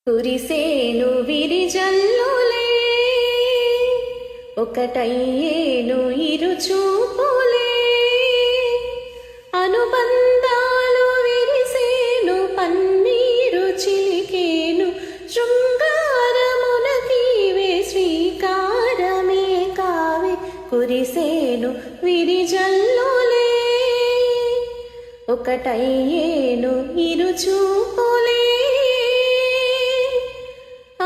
కురిసేను విరిజల్లులే ఒకటయ్యేను ఇరుచూపులే అనుబంధాలు విరిసేను పన్నీరు చిలికేను శృంగారమునకీవే స్వీకారమే కావే కురిసేను విరిజల్లులే ఒకటయ్యేను ఇరుచూపులే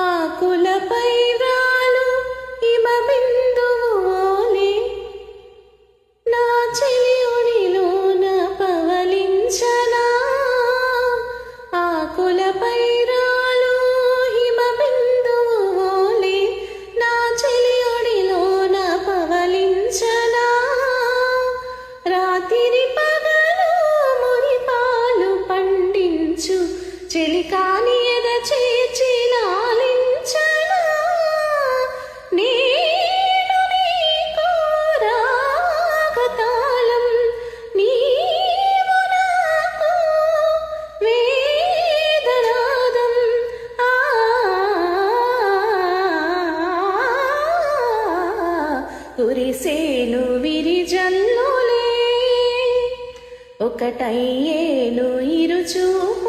ఆకులపై వ్రాలు హిమబిందువులే నా చెలియునిలోన పవలించనా ఆకులపై వ్రాలు హిమబిందువులే నా చెలియునిలోన పవలించనా రాత్రి పగలు మురిపాలు పండించు చెలికాని ఎద చేర్చి లాలించనా నేను నీకు రాగతాళం నీవు నాకు వేదనాదం కురిసేను విరిజల్లులే ఒకటయ్యేను ఇరుచూపులే